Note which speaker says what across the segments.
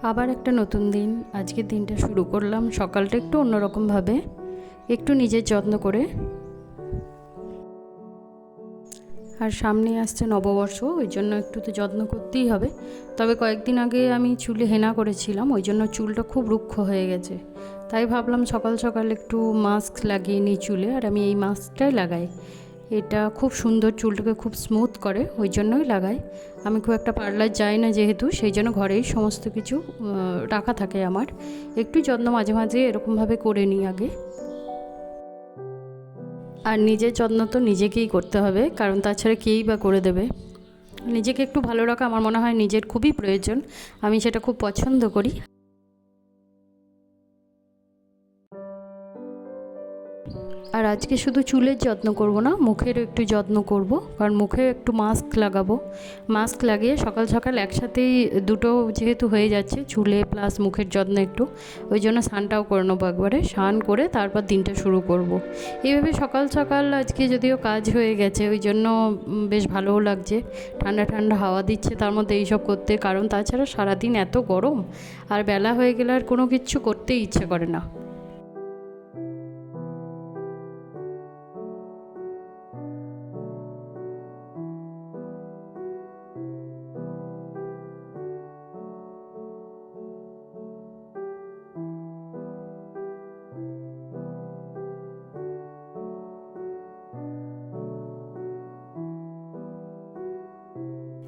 Speaker 1: আবার একটা নতুন দিন। আজকের দিনটা শুরু করলাম সকালটা একটু অন্যরকমভাবে, একটু নিজের যত্ন করে। আর সামনে আসছে নববর্ষ, ওই জন্য একটু তো যত্ন করতেই হবে। তবে কয়েকদিন আগে আমি চুলে হেনা করেছিলাম, ওই জন্য চুলটা খুব রুক্ষ হয়ে গেছে। তাই ভাবলাম সকাল সকাল একটু মাস্ক লাগিয়ে নিই চুলে, আর আমি এই মাস্কটাই লাগাই। এটা খুব সুন্দর, চুলটাকে খুব স্মুথ করে, ওই জন্যই লাগাই। আমি খুব একটা পার্লার যাই না যেহেতু, সেই জন্য ঘরেই সমস্ত কিছু রাখা থাকে আমার। একটু যত্ন মাঝে মাঝে এরকমভাবে করে নিই আগে। আর নিজের যত্ন তো নিজেকেই করতে হবে, কারণ তাছাড়া কেই বা করে দেবে। নিজেকে একটু ভালো রাখা আমার মনে হয় নিজের খুবই প্রয়োজন, আমি সেটা খুব পছন্দ করি। আর আজকে শুধু চুলের যত্ন করব না, মুখেরও একটু যত্ন করব, কারণ মুখে একটু মাস্ক লাগাবো। মাস্ক লাগিয়ে সকাল সকাল একসাথেই দুটো যেহেতু হয়ে যাচ্ছে, চুলে প্লাস মুখের যত্ন একটু, ওই জন্য স্নানটাও করে নেবো একবারে। স্নান করে তারপর দিনটা শুরু করব। এইভাবে সকাল সকাল আজকে যদিও কাজ হয়ে গেছে, ওই জন্য বেশ ভালোও লাগছে। ঠান্ডা ঠান্ডা হাওয়া দিচ্ছে তার মধ্যে এইসব করতে, কারণ তাছাড়া সারাদিন এত গরম, আর বেলা হয়ে গেলে আর কোনো কিচ্ছু করতেই ইচ্ছে করে না।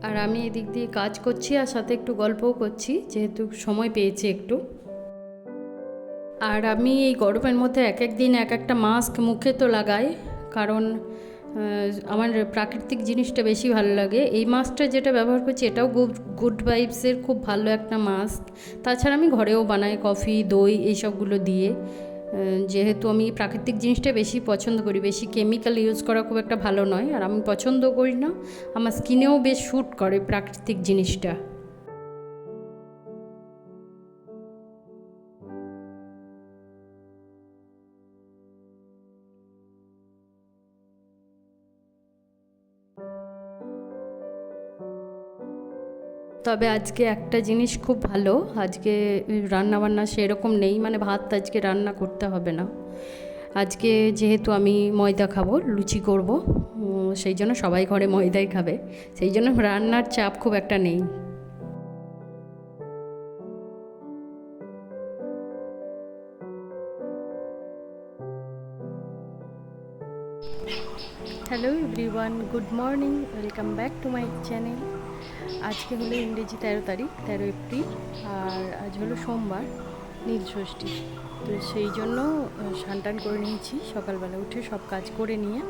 Speaker 1: আর আমি এদিক দিয়ে কাজ করছি আর সাথে একটু গল্পও করছি, যেহেতু সময় পেয়েছি একটু। আর আমি এই গরমের মধ্যে এক এক দিন এক একটা মাস্ক মুখে তো লাগাই, কারণ আমার প্রাকৃতিক জিনিসটা বেশি ভালো লাগে। এই মাস্কটা যেটা ব্যবহার করছি এটাও গুড ভাইবসের খুব ভালো একটা মাস্ক। তাছাড়া আমি ঘরেও বানাই কফি, দই এইসবগুলো দিয়ে। যেহেতু আমি প্রাকৃতিক জিনিসটা বেশি পছন্দ করি, বেশি কেমিক্যাল ইউজ করা খুব একটা ভালো নয়, আর আমি পছন্দ করি না। আমার স্কিনেও বেশ শ্যুট করে প্রাকৃতিক জিনিসটা। তবে আজকে একটা জিনিস খুব ভালো, আজকে রান্না বান্না সেরকম নেই, মানে ভাত আজকে রান্না করতে হবে না। আজকে যেহেতু আমি ময়দা খাবো, লুচি করব, সেই জন্য সবাই ঘরে ময়দাই খাবে, সেই জন্য রান্নার চাপ খুব একটা নেই। Hello everyone, good morning, welcome back to my channel. আজকে হলো ইংরেজি 13 তারিখ, 13 এপ্রিল, আর আজ হলো সোমবার, নীল ষষ্ঠী। তো সেই জন্য স্নান করে নিয়েছি, সকালবেলা উঠে সব কাজ করে নিয়ে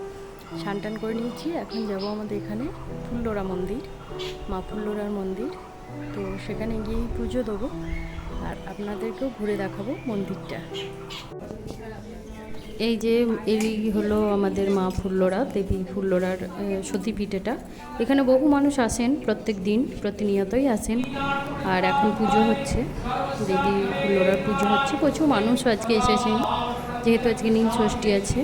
Speaker 1: স্নান করে নিয়েছি। এখন যাব আমাদের এখানে ফুল্লরা মন্দির, মা ফুল্লরার মন্দির। তো সেখানে গিয়েই পুজো দেবো, আর আপনাদেরকেও ঘুরে দেখাবো মন্দিরটা। এই যে এই হলো আমাদের মা ফুল্লরা, দেবী ফুল্লরার সতীপীঠ এটা। এখানে বহু মানুষ আসেন, প্রত্যেক দিন প্রতিনিয়তই আসেন। আর এখন পুজো হচ্ছে, দেবী ফুল্লরার পুজো হচ্ছে, প্রচুর মানুষ আজকে এসেছেন, যেহেতু আজকে নীল ষষ্ঠী আছে।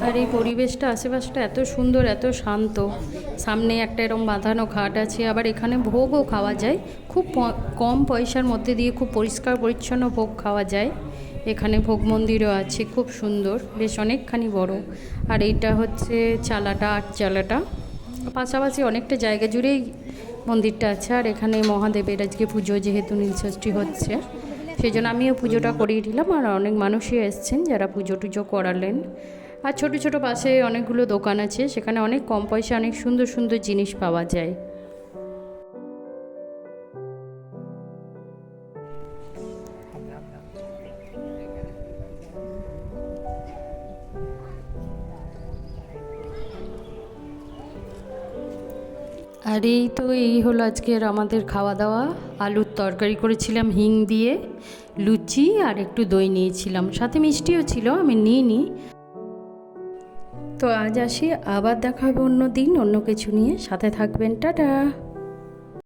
Speaker 1: আর এই পরিবেশটা, আশেপাশটা এত সুন্দর, এত শান্ত। সামনে একটা এরকম বাঁধানো ঘাট আছে, আবার এখানে ভোগও খাওয়া যায় খুব কম পয়সার মধ্যে দিয়ে, খুব পরিষ্কার পরিচ্ছন্ন ভোগ খাওয়া যায়। এখানে ভোগ মন্দিরও আছে, খুব সুন্দর, বেশ অনেকখানি বড়। আর এইটা হচ্ছে চালাটা, আট চালাটা, পাশাপাশি অনেকটা জায়গা জুড়েই মন্দিরটা আছে। আর এখানে মহাদেবের আজকে পুজো, যেহেতু নীলষষ্ঠী হচ্ছে, সেই জন্য আমিও পুজোটা করিয়ে দিলাম। আর অনেক মানুষই এসছেন যারা পুজো টুজো করালেন। আর ছোটো ছোটো পাশে অনেকগুলো দোকান আছে, সেখানে অনেক কম পয়সা অনেক সুন্দর সুন্দর জিনিস পাওয়া যায়। আর এই হলো আজকের আমাদের খাওয়া দাওয়া। আলুর তরকারি করেছিলাম হিং দিয়ে, লুচি আর একটু দই নিয়েছিলাম, সাথে মিষ্টিও ছিল, আমি নিইনি। তো আজ আসি, আবার দেখা হবে অন্য দিন অন্য কিছু নিয়ে, সাথে থাকবেন, টাটা।